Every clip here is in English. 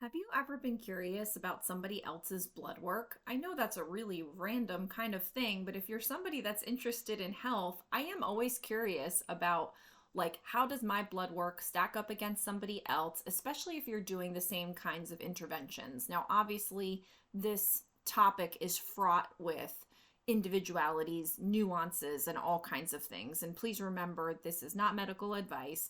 Have you ever been curious about somebody else's blood work? I know that's a really random kind of thing, but if you're somebody that's interested in health, I am always curious about how does my blood work stack up against somebody else, especially if you're doing the same kinds of interventions. Now, obviously, this topic is fraught with individualities, nuances, and all kinds of things. And please remember, this is not medical advice.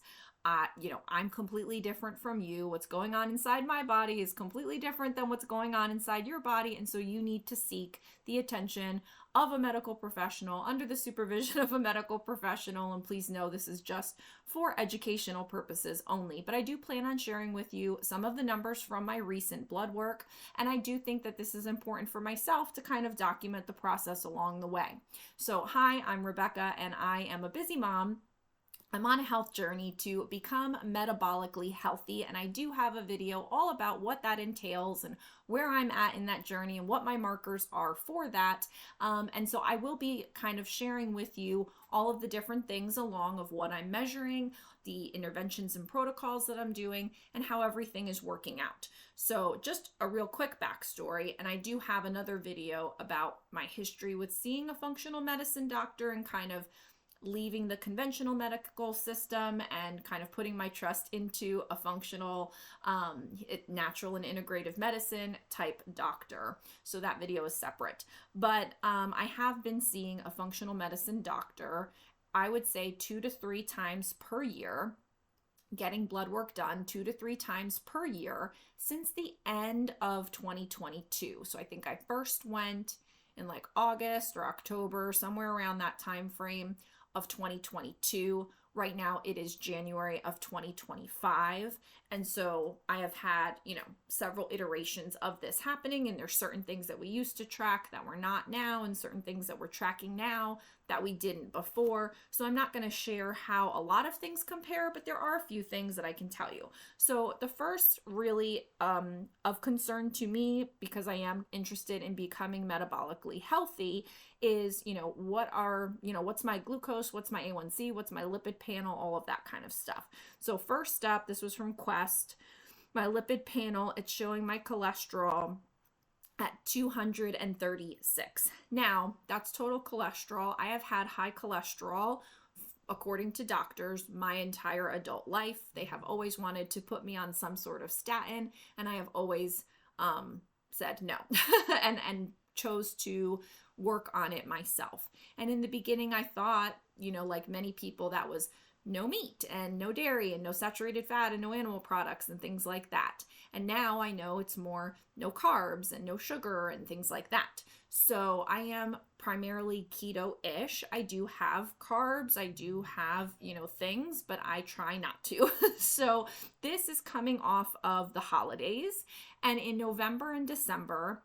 I'm completely different from you. What's going on inside my body is completely different than what's going on inside your body. And so you need to seek the attention of a medical professional under the supervision of a medical professional. And please know this is just for educational purposes only. But I do plan on sharing with you some of the numbers from my recent blood work. And I do think that this is important for myself to kind of document the process along the way. So, hi, I'm Rebecca, and I am a busy mom. I'm on a health journey to become metabolically healthy, and I do have a video all about what that entails and where I'm at in that journey and what my markers are for that. And so I will be kind of sharing with you all of the different things along of what I'm measuring, the interventions and protocols that I'm doing, and how everything is working out. So just a real quick backstory, and I do have another video about my history with seeing a functional medicine doctor and kind of leaving the conventional medical system and kind of putting my trust into a functional, natural and integrative medicine type doctor. So that video is separate. But I have been seeing a functional medicine doctor, I would say 2 to 3 times per year, getting blood work done 2 to 3 times per year since the end of 2022. So I think I first went in like August or October, somewhere around that time frame of 2022. Right now it is January of 2025. And so I have had, several iterations of this happening, and there's certain things that we used to track that we're not now, and certain things that we're tracking now that we didn't before. So I'm not going to share how a lot of things compare, but there are a few things that I can tell you. So the first really of concern to me, because I am interested in becoming metabolically healthy, is, what's my glucose, what's my A1C, what's my lipid panel, all of that kind of stuff. So first up, this was from Quest, my lipid panel, it's showing my cholesterol at 236. Now, that's total cholesterol. I have had high cholesterol, according to doctors, my entire adult life. They have always wanted to put me on some sort of statin, and I have always said no and chose to work on it myself. And in the beginning, I thought, like many people, that was no meat and no dairy and no saturated fat and no animal products and things like that. And now I know it's more no carbs and no sugar and things like that. So I am primarily keto-ish. I do have carbs, I do have, things, but I try not to. So this is coming off of the holidays. And in November and December,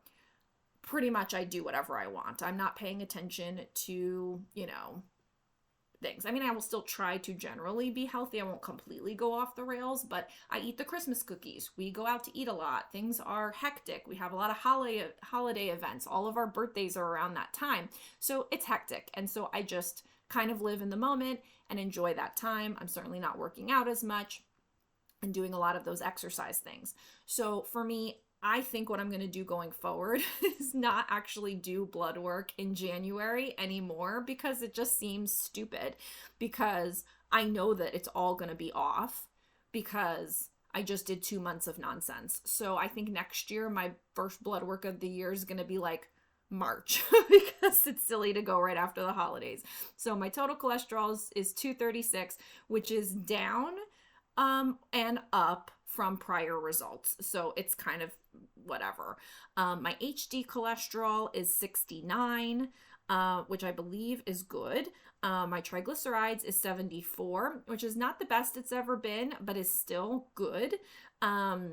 pretty much I do whatever I want. I'm not paying attention to, things. I mean, I will still try to generally be healthy. I won't completely go off the rails, but I eat the Christmas cookies. We go out to eat a lot. Things are hectic. We have a lot of holiday events. All of our birthdays are around that time. So it's hectic. And so I just kind of live in the moment and enjoy that time. I'm certainly not working out as much and doing a lot of those exercise things. So for me, I think what I'm going to do going forward is not actually do blood work in January anymore, because it just seems stupid, because I know that it's all going to be off because I just did 2 months of nonsense. So I think next year, my first blood work of the year is going to be like March because it's silly to go right after the holidays. So my total cholesterol is 236, which is down and up from prior results. So it's kind of whatever. My HD cholesterol is 69, which I believe is good. My triglycerides is 74, which is not the best it's ever been, but is still good. My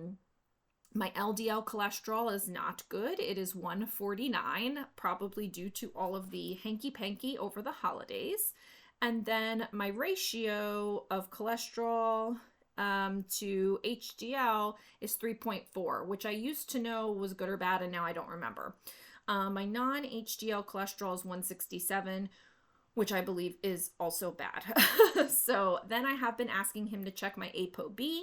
LDL cholesterol is not good. It is 149, probably due to all of the hanky-panky over the holidays. And then my ratio of cholesterol to HDL is 3.4, which I used to know was good or bad, and now I don't remember. My non-HDL cholesterol is 167, which I believe is also bad. So then I have been asking him to check my ApoB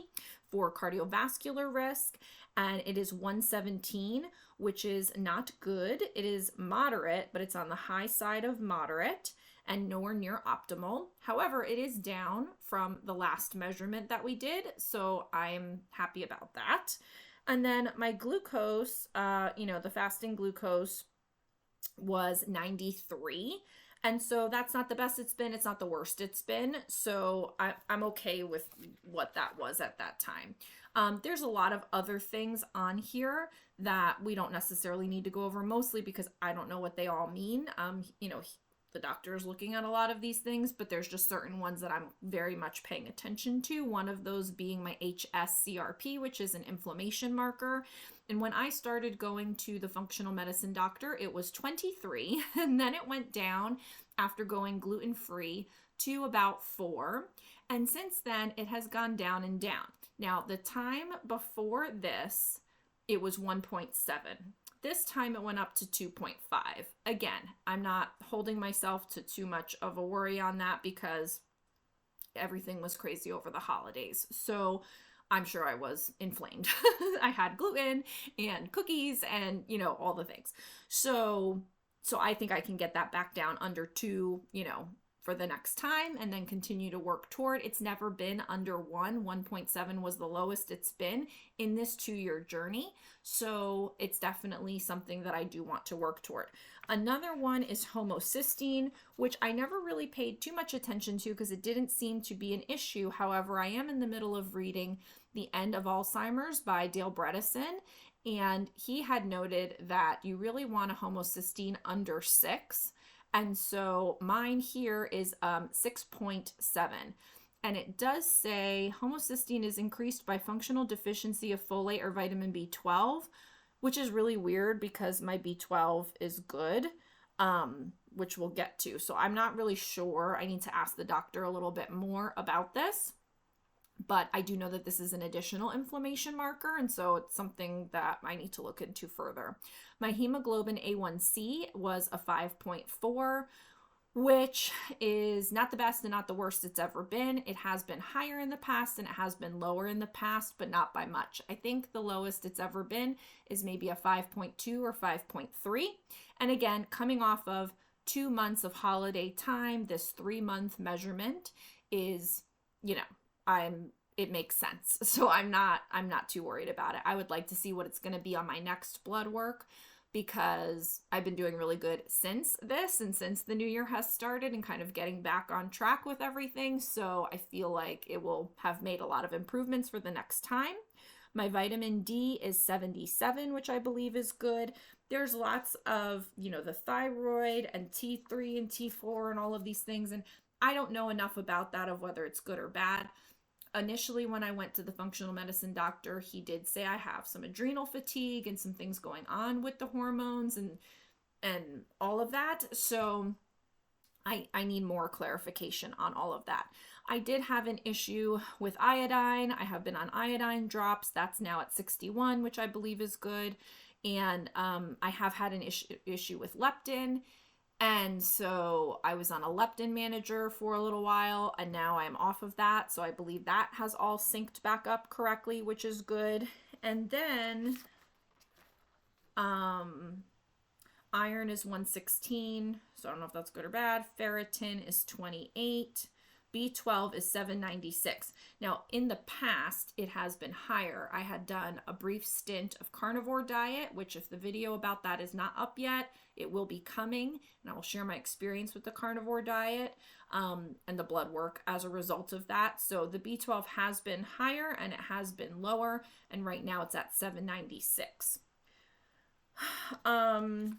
for cardiovascular risk, and it is 117, which is not good. It is moderate, but it's on the high side of moderate and nowhere near optimal. However, it is down from the last measurement that we did, so I'm happy about that. And then my glucose, the fasting glucose was 93. And so that's not the best it's been. It's not the worst it's been. So I'm okay with what that was at that time. There's a lot of other things on here that we don't necessarily need to go over, mostly because I don't know what they all mean. The doctor is looking at a lot of these things, but there's just certain ones that I'm very much paying attention to. One of those being my HSCRP, which is an inflammation marker. And when I started going to the functional medicine doctor, it was 23, and then it went down after going gluten-free to about 4. And since then, it has gone down and down. Now, the time before this, it was 1.7. This time it went up to 2.5. Again, I'm not holding myself to too much of a worry on that because everything was crazy over the holidays. So I'm sure I was inflamed. I had gluten and cookies and, all the things. So I think I can get that back down under 2, for the next time and then continue to work toward. It's never been under 1. 1.7 was the lowest it's been in this 2-year journey. So it's definitely something that I do want to work toward. Another one is homocysteine, which I never really paid too much attention to because it didn't seem to be an issue. However, I am in the middle of reading The End of Alzheimer's by Dale Bredesen, and he had noted that you really want a homocysteine under 6. And so mine here is 6.7. And it does say homocysteine is increased by functional deficiency of folate or vitamin B12, which is really weird because my B12 is good, which we'll get to. So I'm not really sure. I need to ask the doctor a little bit more about this. But I do know that this is an additional inflammation marker, and so it's something that I need to look into further. My hemoglobin A1C was a 5.4, which is not the best and not the worst it's ever been. It has been higher in the past and it has been lower in the past, but not by much. I think the lowest it's ever been is maybe a 5.2 or 5.3. And again, coming off of 2 months of holiday time, this 3-month measurement is, it makes sense. So I'm not too worried about it. I would like to see what it's going to be on my next blood work because I've been doing really good since this and since the new year has started and kind of getting back on track with everything. So I feel like it will have made a lot of improvements for the next time. My vitamin D is 77, which I believe is good. There's lots of, the thyroid and T3 and T4 and all of these things. And I don't know enough about that of whether it's good or bad. Initially, when I went to the functional medicine doctor, he did say I have some adrenal fatigue and some things going on with the hormones and all of that. So I need more clarification on all of that. I did have an issue with iodine. I have been on iodine drops. That's now at 61, which I believe is good. And I have had an issue with leptin. And so I was on a leptin manager for a little while, and now I'm off of that. So I believe that has all synced back up correctly, which is good. And then iron is 116, so I don't know if that's good or bad. Ferritin is 28. B12 is 796. Now, in the past, it has been higher. I had done a brief stint of carnivore diet, which if the video about that is not up yet, it will be coming, and I will share my experience with the carnivore diet and the blood work as a result of that. So the B12 has been higher and it has been lower, and right now it's at 796. The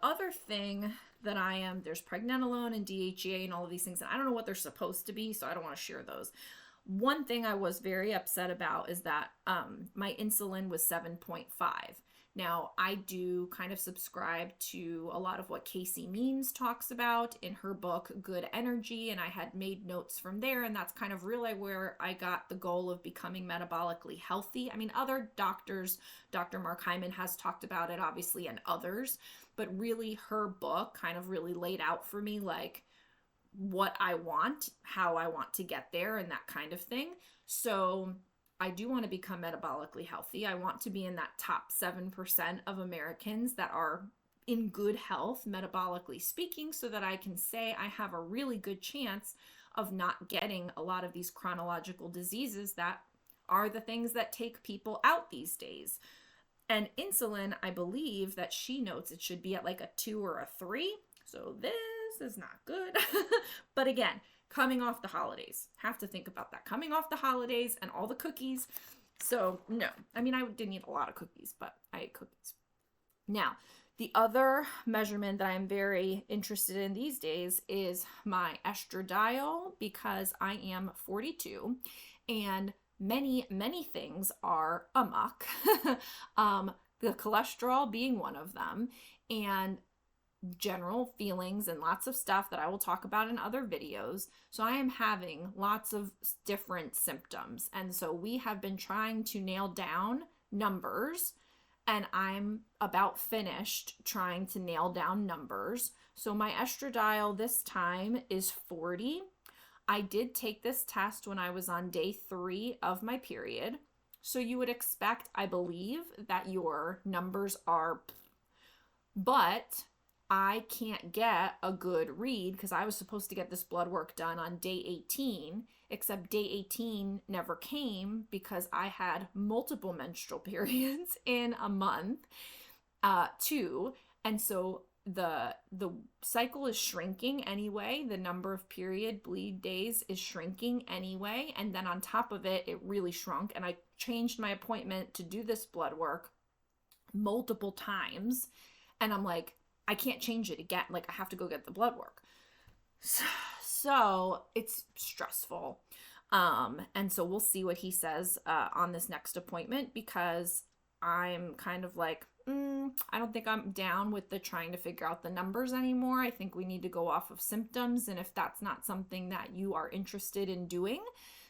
other thing that there's pregnenolone and DHEA and all of these things, and I don't know what they're supposed to be, so I don't want to share those. One thing I was very upset about is that my insulin was 7.5. Now, I do kind of subscribe to a lot of what Casey Means talks about in her book, Good Energy, and I had made notes from there, and that's kind of really where I got the goal of becoming metabolically healthy. I mean, other doctors, Dr. Mark Hyman has talked about it, obviously, and others, but really her book kind of really laid out for me, like, what I want, how I want to get there, and that kind of thing. So I do want to become metabolically healthy. I want to be in that top 7% of Americans that are in good health, metabolically speaking, so that I can say I have a really good chance of not getting a lot of these chronological diseases that are the things that take people out these days. And insulin, I believe that she notes it should be at like a 2 or a 3. So this is not good. But again, coming off the holidays, have to think about that. Coming off the holidays and all the cookies. So no, I mean, I didn't eat a lot of cookies, but I ate cookies. Now, the other measurement that I'm very interested in these days is my estradiol, because I am 42 and many things are amok. The cholesterol being one of them, and general feelings and lots of stuff that I will talk about in other videos. So I am having lots of different symptoms. And so we have been trying to nail down numbers, and I'm about finished trying to nail down numbers. So my estradiol this time is 40. I did take this test when I was on day 3 of my period. So you would expect, I believe, that your numbers are, but I can't get a good read because I was supposed to get this blood work done on day 18, except day 18 never came because I had multiple menstrual periods in a month, too. And so the cycle is shrinking anyway. The number of period bleed days is shrinking anyway. And then on top of it, it really shrunk. And I changed my appointment to do this blood work multiple times. And I'm like, I can't change it again. Like, I have to go get the blood work. So it's stressful. And so we'll see what he says on this next appointment, because I'm kind of like, I don't think I'm down with the trying to figure out the numbers anymore. I think we need to go off of symptoms. And if that's not something that you are interested in doing,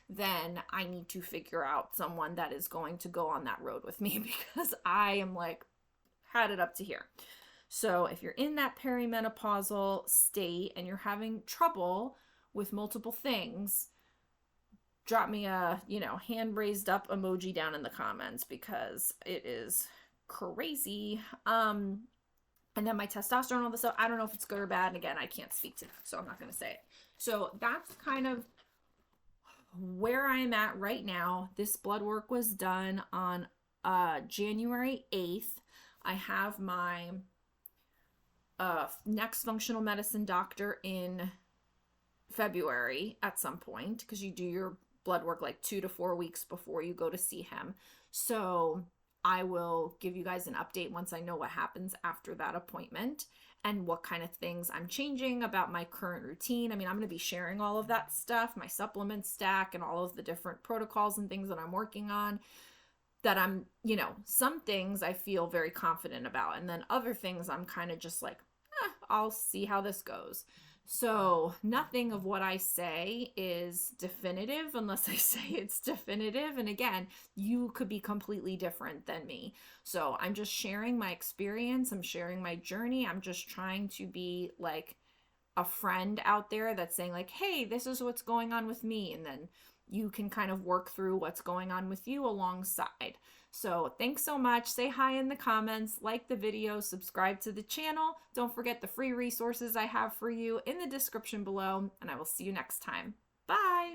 then I need to figure out someone that is going to go on that road with me, because I am like, had it up to here. So if you're in that perimenopausal state and you're having trouble with multiple things, drop me a, hand raised up emoji down in the comments, because it is crazy. And then my testosterone, all this stuff, I don't know if it's good or bad. And again, I can't speak to that, so I'm not going to say it. So that's kind of where I'm at right now. This blood work was done on January 8th. I have my next functional medicine doctor in February at some point, because you do your blood work like 2 to 4 weeks before you go to see him. So I will give you guys an update once I know what happens after that appointment and what kind of things I'm changing about my current routine. I mean, I'm going to be sharing all of that stuff, my supplement stack, and all of the different protocols and things that I'm working on, that I'm, some things I feel very confident about. And then other things I'm kind of just like, I'll see how this goes. So nothing of what I say is definitive unless I say it's definitive. And again, you could be completely different than me. So I'm just sharing my experience. I'm sharing my journey. I'm just trying to be like a friend out there that's saying like, hey, this is what's going on with me. And then you can kind of work through what's going on with you alongside. So thanks so much. Say hi in the comments, like the video, subscribe to the channel. Don't forget the free resources I have for you in the description below, and I will see you next time. Bye.